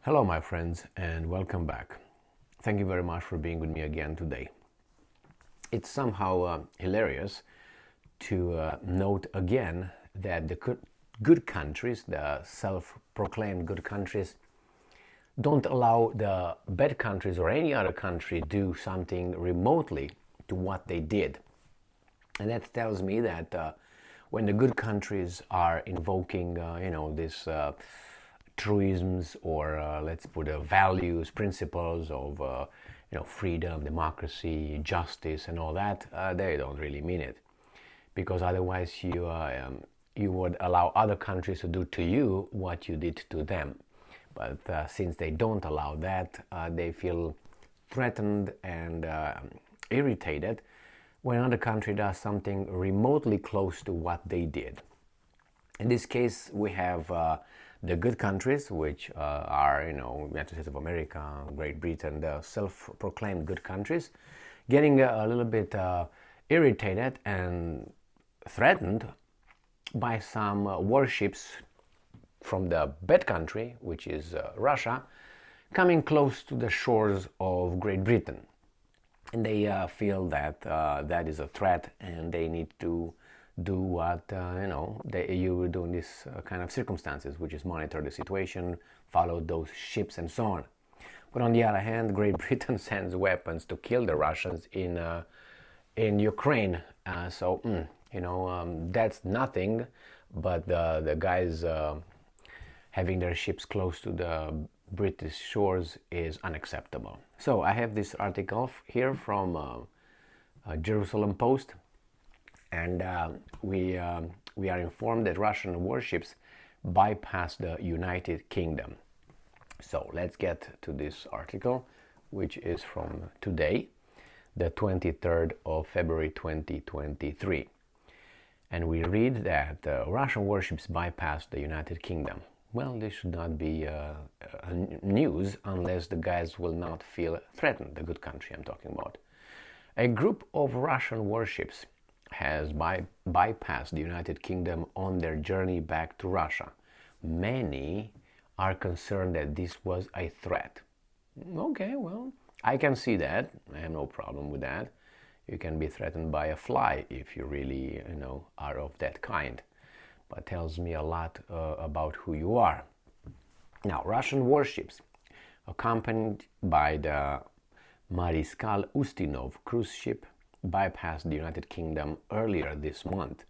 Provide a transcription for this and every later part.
Hello, my friends, and welcome back. Thank you very much for being with me again today. It's somehow hilarious to note again that the good countries, the self-proclaimed good countries, don't allow the bad countries or any other country do something remotely to what they did. And that tells me that when the good countries are invoking, this truisms or let's put values, principles of freedom, democracy, justice, and all that, they don't really mean it, because otherwise you would allow other countries to do to you what you did to them. But since they don't allow that, they feel threatened and irritated when another country does something remotely close to what they did. In this case, we have the good countries, which are, United States of America, Great Britain, the self-proclaimed good countries, getting a little bit irritated and threatened by some warships from the bad country, which is Russia, coming close to the shores of Great Britain. And they feel that that is a threat, and they need to do what you would do in this kind of circumstances, which is monitor the situation, follow those ships, and so on. But on the other hand, Great Britain sends weapons to kill the Russians in Ukraine. That's nothing, but the guys having their ships close to the British shores is unacceptable. So I have this article here from Jerusalem Post, and we are informed that Russian warships bypassed the United Kingdom. So let's get to this article, which is from today, the 23rd of February 2023. And we read that Russian warships bypassed the United Kingdom. Well, this should not be news unless the guys will not feel threatened, the good country I'm talking about. A group of Russian warships has bypassed the United Kingdom on their journey back to Russia. Many are concerned that this was a threat. Okay, well, I can see that. I have no problem with that. You can be threatened by a fly if you really, are of that kind. But tells me a lot about who you are. Now, Russian warships, accompanied by the Mariskal Ustinov cruise ship, bypassed the United Kingdom earlier this month.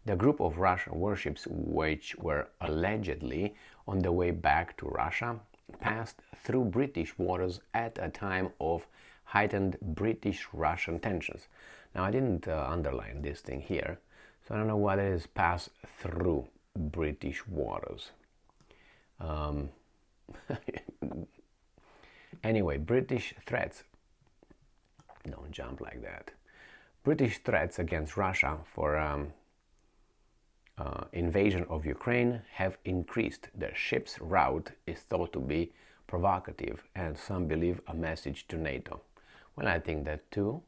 The group of Russian warships, which were allegedly on the way back to Russia, passed through British waters at a time of heightened British-Russian tensions. Now, I didn't underline this thing here, so I don't know what it is, pass through British waters. Anyway, British threats. Don't jump like that. British threats against Russia for invasion of Ukraine have increased. The ship's route is thought to be provocative, and some believe a message to NATO. Well, I think that too,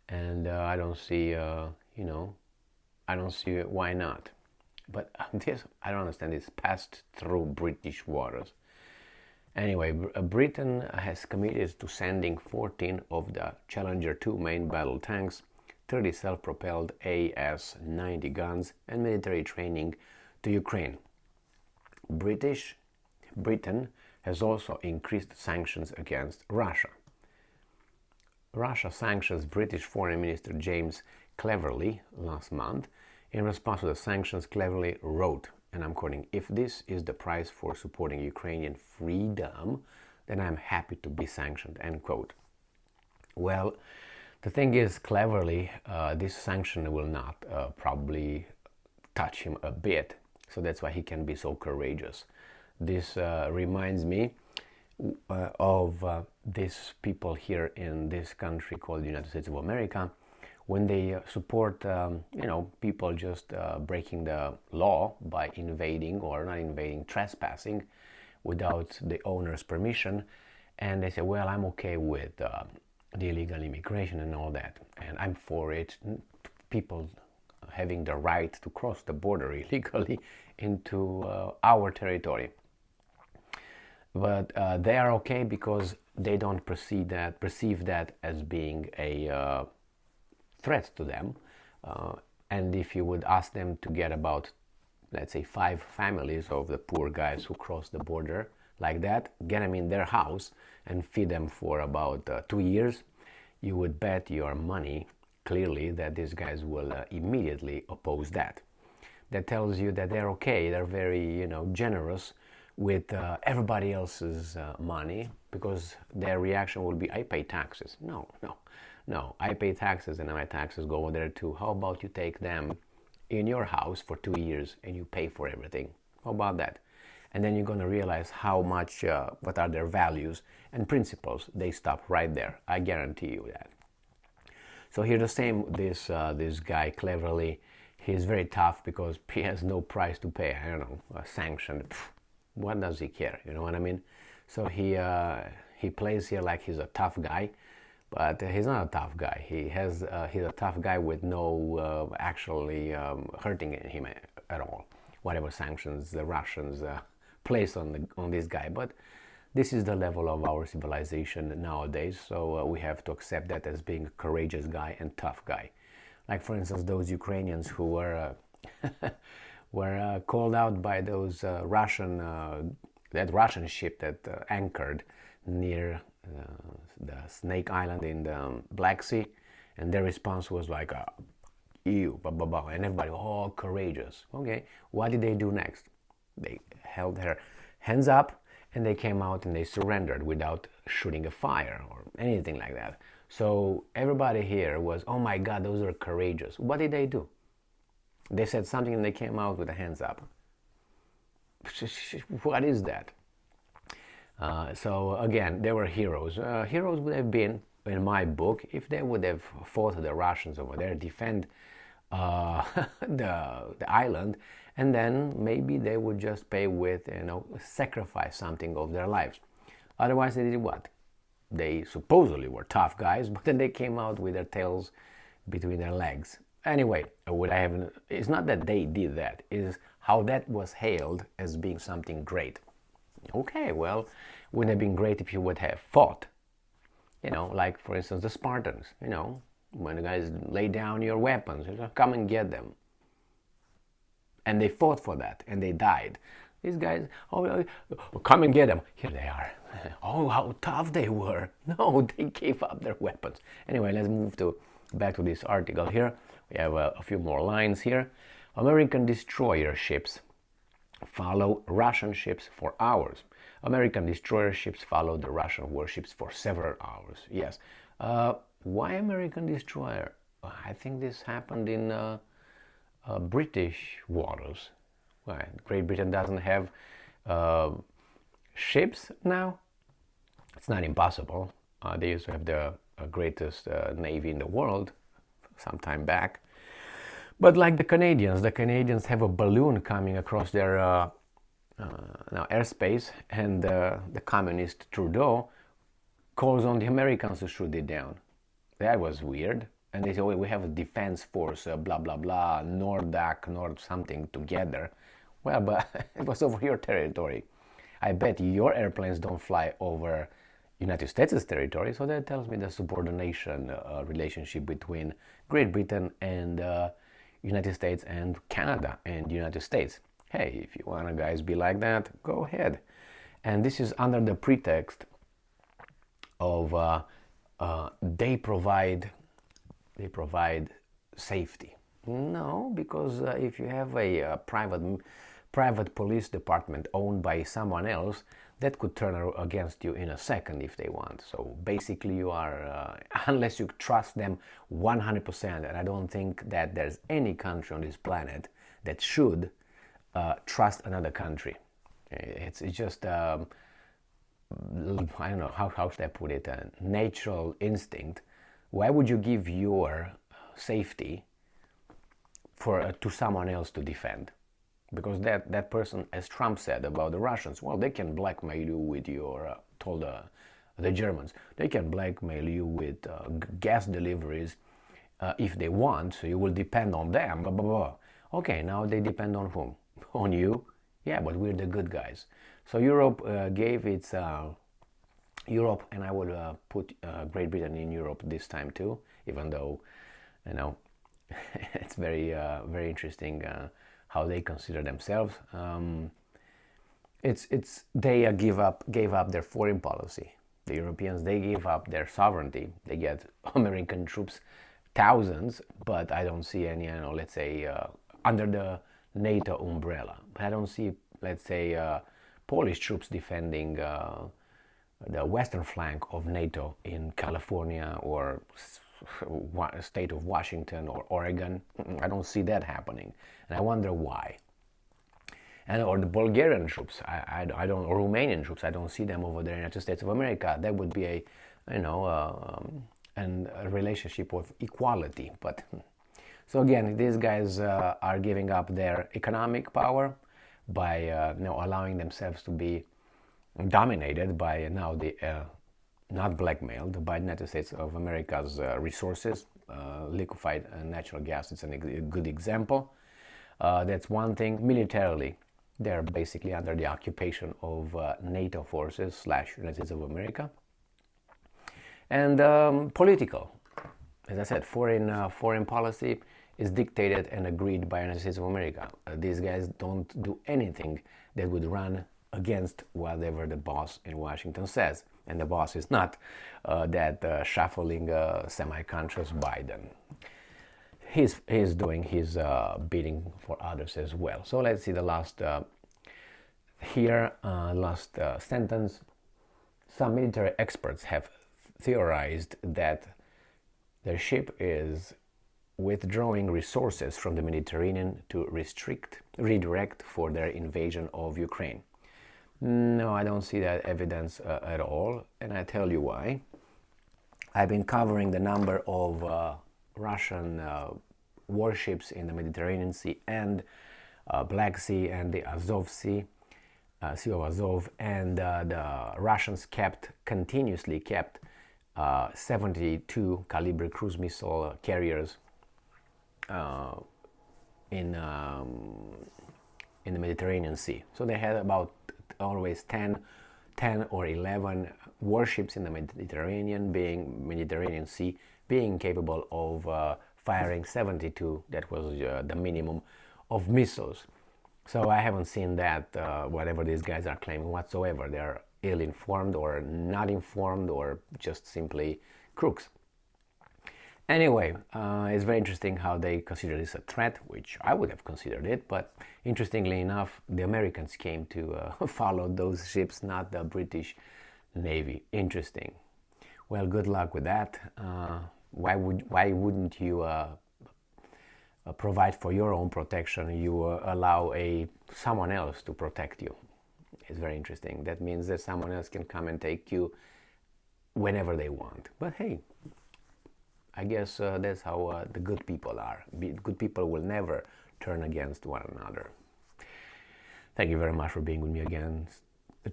and I don't see, I don't see why not. But this, I don't understand, this passed through British waters. Anyway, Britain has committed to sending 14 of the Challenger 2 main battle tanks, 30 self-propelled AS-90 guns, and military training to Ukraine. Britain has also increased sanctions against Russia. Russia sanctions British Foreign Minister James Cleverly last month. In response to the sanctions, Cleverly wrote, and I'm quoting, "If this is the price for supporting Ukrainian freedom, then I'm happy to be sanctioned," end quote. Well, the thing is, Cleverly, this sanction will not probably touch him a bit, so that's why he can be so courageous. This reminds me of these people here in this country called the United States of America, when they support, people just breaking the law by invading or not invading, trespassing without the owner's permission, and they say, well, I'm okay with the illegal immigration and all that, and I'm for it. People having the right to cross the border illegally into our territory. But they are okay because they don't perceive that as being a threat to them. Uh, and if you would ask them to get about, let's say, 5 families of the poor guys who cross the border like that, get them in their house and feed them for about 2 years, you would bet your money clearly that these guys will immediately oppose that. That tells you that they're okay, they're very, generous with everybody else's money, because their reaction will be, I pay taxes. No, no, no, I pay taxes and my taxes go there too. How about you take them in your house for 2 years and you pay for everything? How about that? And then you're going to realize how much, what are their values and principles. They stop right there. I guarantee you that. So here the same, this guy cleverly, he's very tough because he has no price to pay. I don't know, a sanction. What does he care? You know what I mean? So he plays here like he's a tough guy, but he's not a tough guy. He's a tough guy with no actually hurting him at all. Whatever sanctions the Russians place on this guy, but this is the level of our civilization nowadays. So we have to accept that as being a courageous guy and tough guy. Like, for instance, those Ukrainians who were were called out by those that Russian ship that anchored near the Snake Island in the Black Sea, and their response was like, "Ew, blah blah blah," and everybody, oh, courageous. Okay, what did they do next? They held their hands up and they came out and they surrendered without shooting a fire or anything like that. So everybody here was, oh my God, those are courageous. What did they do? They said something and they came out with the hands up. What is that? So again, they were heroes. Heroes would have been, in my book, if they would have fought the Russians over there, defend the island, and then maybe they would just pay with, sacrifice something of their lives. Otherwise, they did what? They supposedly were tough guys, but then they came out with their tails between their legs. Anyway, it's not that they did that, it's how that was hailed as being something great. Okay, well, wouldn't have been great if you would have fought. Like, for instance, the Spartans, when the guys lay down your weapons, come and get them. And they fought for that, and they died. These guys, come and get them. Here they are. Oh, how tough they were. No, they gave up their weapons. Anyway, let's move back to this article here. We have a few more lines here. American destroyer ships follow Russian ships for hours. American destroyer ships followed the Russian warships for several hours. Yes. Why American destroyer? I think this happened in British waters. Well, Great Britain doesn't have ships now. It's not impossible. They used to have the greatest navy in the world some time back. But like the Canadians have a balloon coming across their now airspace, and the communist Trudeau calls on the Americans to shoot it down. That was weird. And they say, oh, we have a defense force, blah, blah, blah, Nordak, Nord something together. Well, but it was over your territory. I bet your airplanes don't fly over United States' territory, so that tells me the subordination relationship between Great Britain and United States and Canada and United States. Hey, if you want to guys be like that, go ahead. And this is under the pretext of they provide safety. No, because if you have a private police department owned by someone else, that could turn against you in a second if they want. So basically you are, unless you trust them 100%, and I don't think that there's any country on this planet that should trust another country. It's just, I don't know, how should I put it, a natural instinct. Why would you give your safety to someone else to defend? Because that person, as Trump said about the Russians, well, they can blackmail you with told the Germans, they can blackmail you with gas deliveries if they want, so you will depend on them, blah, blah, blah. Okay, now they depend on whom? On you? Yeah, but we're the good guys. So Europe gave its Europe, and I will put Great Britain in Europe this time too, even though, you know, it's very interesting how they consider themselves. It's they gave up their foreign policy. The Europeans, they gave up their sovereignty. They get American troops, thousands, but I don't see any, let's say, under the NATO umbrella. I don't see, let's say, Polish troops defending the western flank of NATO in California or state of Washington or Oregon. I don't see that happening, and I wonder why. And or the Bulgarian troops, I don't, or Romanian troops, I don't see them over there in the United States of America. That would be a, a relationship of equality. But so again, these guys are giving up their economic power by allowing themselves to be dominated by now the not blackmailed by the United States of America's resources. Liquefied natural gas is a good example. That's one thing. Militarily, they're basically under the occupation of NATO forces / United States of America. And political, as I said, foreign policy is dictated and agreed by the United States of America. These guys don't do anything that would run against whatever the boss in Washington says. And the boss is not that shuffling semi-conscious Biden. He's doing his bidding for others as well. So let's see the last sentence. Some military experts have theorized that their ship is withdrawing resources from the Mediterranean to redirect for their invasion of Ukraine. No, I don't see that evidence at all, and I tell you why. I've been covering the number of Russian warships in the Mediterranean Sea and Black Sea and the Azov Sea, Sea of Azov, and the Russians continuously kept 72 caliber cruise missile carriers in the Mediterranean Sea. So they had about always 10 or 11 warships in the Mediterranean Sea being capable of firing 72, that was the minimum, of missiles. So I haven't seen that, whatever these guys are claiming whatsoever. They're ill-informed or not informed or just simply crooks. Anyway, it's very interesting how they consider this a threat, which I would have considered it, but interestingly enough, the Americans came to follow those ships, not the British Navy. Interesting. Well, good luck with that. Why wouldn't you provide for your own protection? You allow someone else to protect you. It's very interesting. That means that someone else can come and take you whenever they want. But hey, I guess that's how the good people are. Good people will never turn against one another. Thank you very much for being with me again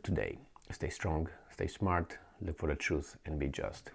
today. Stay strong, stay smart, look for the truth, and be just.